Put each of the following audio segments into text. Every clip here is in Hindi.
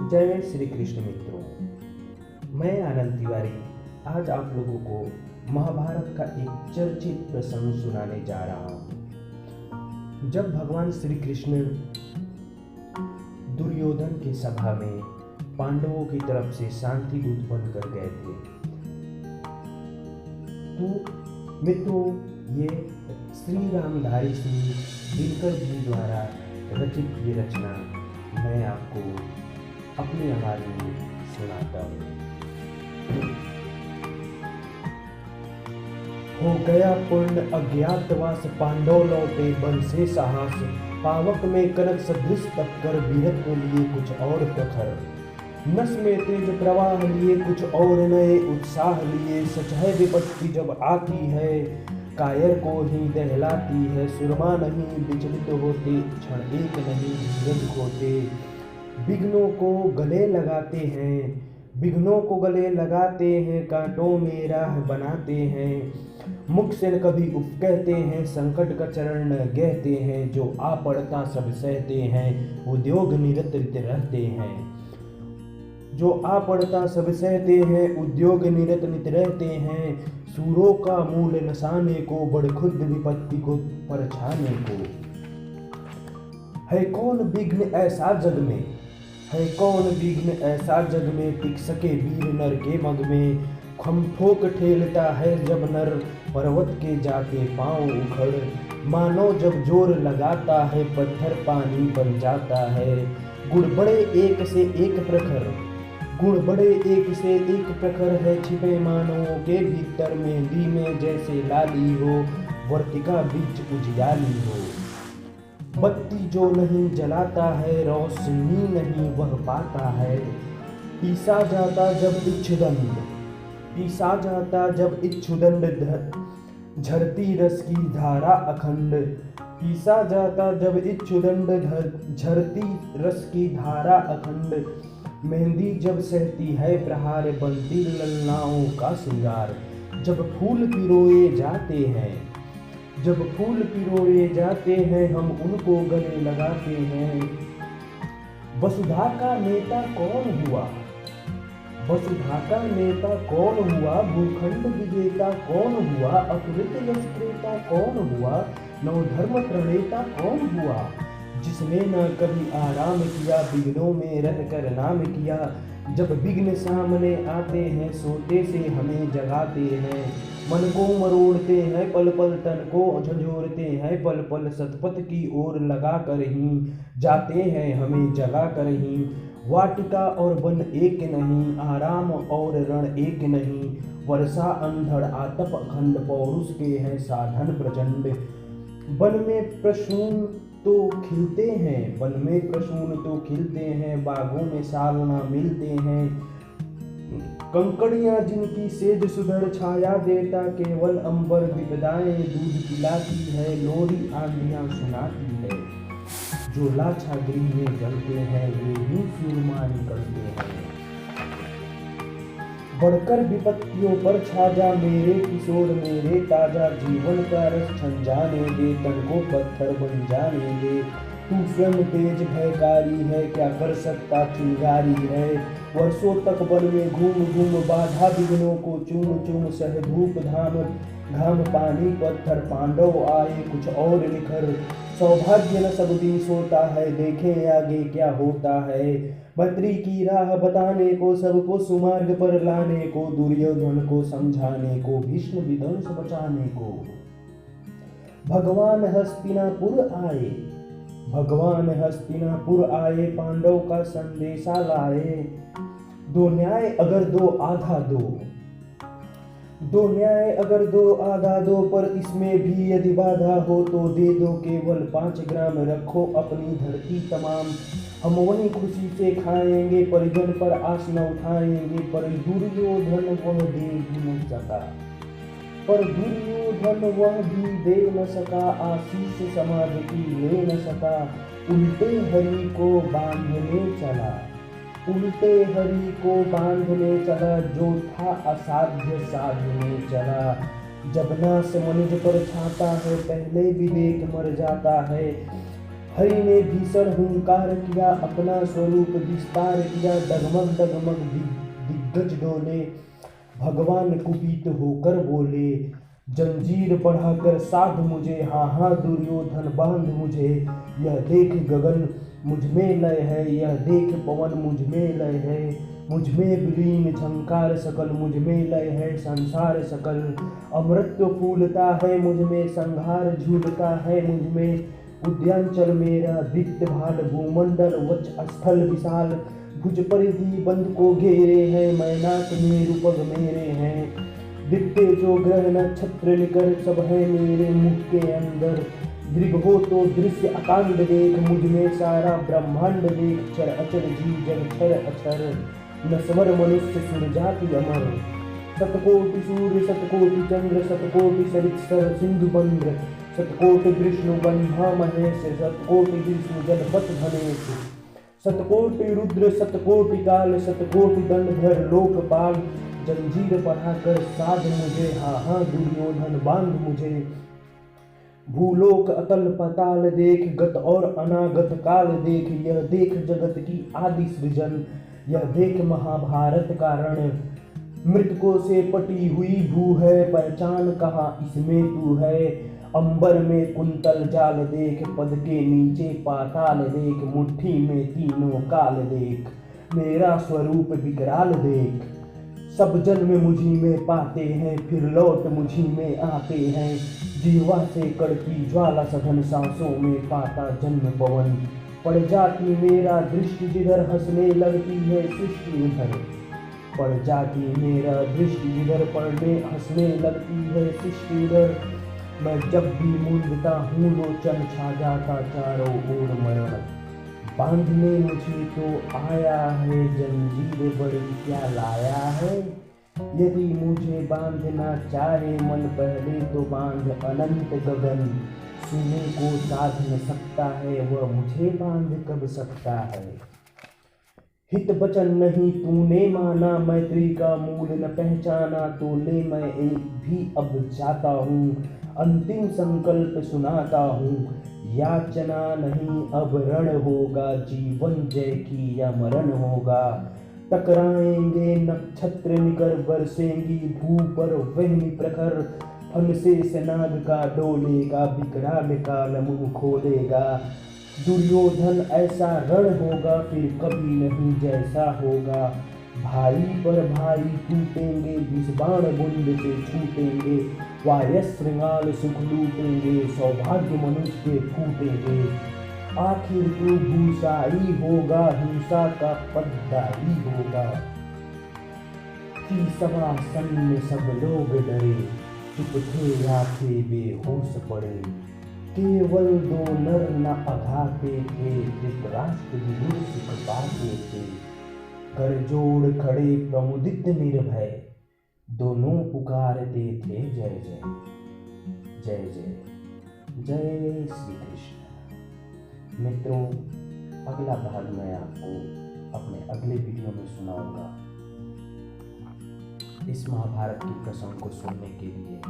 जय श्री कृष्ण मित्रों। मैं आनंद तिवारी आज आप लोगों को महाभारत का एक चर्चित प्रसंग सुनाने जा रहा हूँ। जब भगवान श्री कृष्ण दुर्योधन की सभा में पांडवों की तरफ से शांति दूत बनकर गए थे, तो मित्रों ये श्री रामधारी सिंह दिनकर जी द्वारा रचित ये रचना मैं आपको अपनी आवाज में सुनाता हूँ। हो गया पूर्ण अज्ञातवास, पांडव लौटे बन से साहस, पावक में कनक सदृश टक्कर, वीरत्व लिए कुछ और प्रखर, नस में तेज प्रवाह लिए कुछ और नए उत्साह लिए, सच है विपत्ति जब आती है कायर को ही दहलाती है, सुरमा नहीं विचलित होते क्षण एक नहीं धीरज खोते, विघ्नों को गले लगाते हैं कांटों में राह बनाते हैं, मुख से कभी उफ कहते हैं संकट का चरण न गहते हैं, जो आ पड़ता सब सहते हैं उद्योग निरत रहते हैं, जो आ पड़ता सब सहते हैं उद्योग निरत नित रहते हैं, सूरों का मूल नसाने को बड़ खुद विपत्ति को परछाने को, है कौन विघ्न ऐसा जग में टिक सके वीर नर के मग में, खम ठोक ठेलता है जब नर पर्वत के जाके पांव उखड़, मानो जब जोर लगाता है पत्थर पानी बन जाता है, गुण बड़े एक से एक प्रखर है छिपे मानवों के भीतर में, दी में जैसे लाली हो वर्तिका बीच उजियाली हो, बत्ती जो नहीं जलाता है रोशनी नहीं वह पाता है, पीसा जाता जब इच्छुदंड झरती रस की धारा अखंड, पीसा जाता जब इच्छुदंड झरती रस की धारा अखंड, मेहंदी जब सहती है प्रहार बनती ललनाओं का श्रृंगार, जब फूल पिरोए जाते हैं हम उनको गले लगाते हैं, वसुधा का नेता कौन हुआ भूखंड विजेता कौन हुआ, अतुलित यश क्रेता कौन हुआ, नवधर्म प्रणेता कौन हुआ, जिसने न कभी आराम किया विघ्नों में रहकर नाम किया, जब विघ्न सामने आते हैं सोते से हमें जगाते हैं, मन को मरोड़ते हैं पल पल तन को झंझोरते हैं पल पल, सतपथ की ओर लगा कर ही जाते हैं हमें जगा कर ही, वाटिका और वन एक नहीं आराम और रण एक नहीं, वर्षा अंधड़ आतप अखंड पौरुष के हैं साधन प्रचंड, वन में प्रसून तो खिलते हैं बागों में सालना मिलते हैं, कंकड़ियां जिनकी सेज सुधर छाया देता केवल अंबर, विपदाएं दूध पिलाती है लोरी आंधियां सुनाती है, जो लाछा गृह में जलते हैं वे ही सूरमा निकलते हैं, बढ़कर विपत्तियों पर छा जा मेरे किशोर मेरे ताजा, जीवन का रस छन जाने दे तन को पत्थर बन जाने दे, तू स्वयं तेज भयकारी है क्या कर सकता चिंगारी है, वर्षों तक वन में घूम बाधा विघ्नों को चूम सह धूप घाम पानी पत्थर, पांडव आए कुछ और निखर, सौभाग्य न सब दिन सोता है देखें आगे क्या होता है, मैत्री की राह बताने को सबको सुमार्ग पर लाने को, दुर्योधन को समझाने को भीष्म विध्वंस बचाने को, भगवान हस्तिनापुर आए पांडव का संदेशा लाए, दो न्याय अगर दो आधा दो पर इसमें भी यदि बाधा हो तो दे दो केवल 5 ग्राम, रखो अपनी धरती तमाम हम वही खुशी से खाएंगे, परिजन पर आस न उठाएंगे, पर दुर्योधन वह भी दे न सका आशीष समाज की ले न सका, उल्टे हरि को बांधने चला जो था असाध्य साधने चला, जब नाश मनुज पर छाता है पहले विवेक मर जाता है, हरि ने भीषण हुंकार किया, अपना स्वरूप विस्तार किया। डगमग डगमग दिग्गज डोले, भगवान कुपित होकर बोले, जंजीर बढ़ाकर साध मुझे, हाँ हाँ दुर्योधन बांध मुझे। यह देख गगन मुझ में लय है, यह देख पवन मुझ में लय है। मुझ में विलीन झंकार सकल, मुझ में लय है संसार सकल। अमृत फूलता है मुझ में, संहार झूलता है मुझ में। उद्यांचल मेरा दीप्त भाल, भूमंडल वच स्थल विशाल। भुज परिधि बंद को घेरे हैं, मैनाक मेरु पग मेरे हैं। दिखते जो ग्रह नक्षत्र निकर, सब है मेरे मुख के अंदर। दृग हो तो दृश्य अकांड देख, मुझ में सारा ब्रह्मांड देख। चर अचर जीव जग क्षर अक्षर, नस्वर मनुष्य सुर जाति अमर। शतकोटि सूर्य शतकोटि चंद्र, शतकोटि सरित्सर सिंधु बंद्र। शतकोटि विष्णु ब्रह्मा महेश, शतकोटि विष्णु जलपथ धनेश। शतकोटि रुद्र शतकोटि काल, शतकोटि दंडधर लोकपाल। जंजीर बढ़ाकर साध मुझे, हाँ हाँ दुर्योधन बांध मुझे। भूलोक अतल पाताल देख, गत और अनागत काल देख। यह देख जगत की आदि सृजन, यह देख महाभारत का रण। मृतकों से पटी हुई भू है, पहचान कहाँ इसमें तू है। अंबर में कुंतल जाल देख, पद के नीचे पाताल देख। मुट्ठी में तीनों काल देख, मेरा स्वरूप विकराल देख। सब जन्म मुझी में पाते हैं, फिर लौट मुझी में आते हैं। जीवा से कड़की ज्वाला सघन, सांसों में पाता जन्म पवन। पड़ जाती मेरा दृष्टि जिधर, हंसने लगती है सृष्टि उधर। पड़ जाती मेरा दृष्टि जिधर, पड़ने हंसने लगती है सृष्टि उधर। मैं जब भी मूंदता हूँ लोचन, छा जाता चारों ओर मरण। बांधने मुझे तो आया है, जंजीर बड़ी क्या लाया है। यदि मुझे बांधना चाहे मन, पहले तो बांध अनंत गगन। सुने को साध न सकता है, वह मुझे बांध कब सकता है। हित वचन नहीं तूने माना, मैत्री का मूल न पहचाना। तो ले मैं एक भी अब जाता हूँ, अंतिम संकल्प सुनाता हूँ। याचना नहीं अब रण होगा, जीवन जय की या मरण होगा। टकराएंगे नक्षत्र निकर, बरसेंगी भू पर वहनी प्रखर। फन से नाग का डोलेगा, विकराल काल मुंह खोलेगा। दुर्योधन ऐसा रण होगा, फिर कभी नहीं जैसा होगा। भाई पर भाई टूटेंगे, विष बाण बुंद से छूटेंगे। वायश्रृंगाल सुख लूटेंगे, सौभाग्य मनुष्य के फूटेंगे। आखिर तू भूषाई होगा, हिंसा का पद्दाई होगा। कि सवासन में सब लोग डरे, चुप थे या थे बेहोश पड़े। केवल दो नर न अघाते थे, धृतराष्ट्र विदुर सुख पाते थे। कर जोड़ खड़े प्रमुदित निर्भय, दोनों पुकारते थे जय जय। जय जय जय श्री कृष्ण। मित्रों, अगला भाग मैं आपको अपने अगले वीडियो में सुनाऊंगा। इस महाभारत के प्रसंग को सुनने के लिए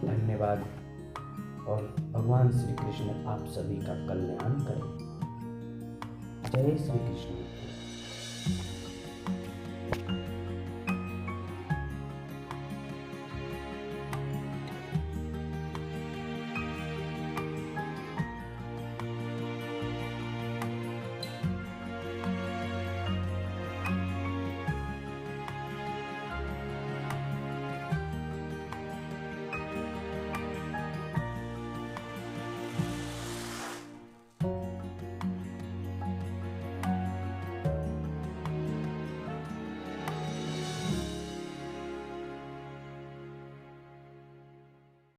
धन्यवाद, और भगवान श्री कृष्ण आप सभी का कल्याण करें। जय श्री कृष्ण।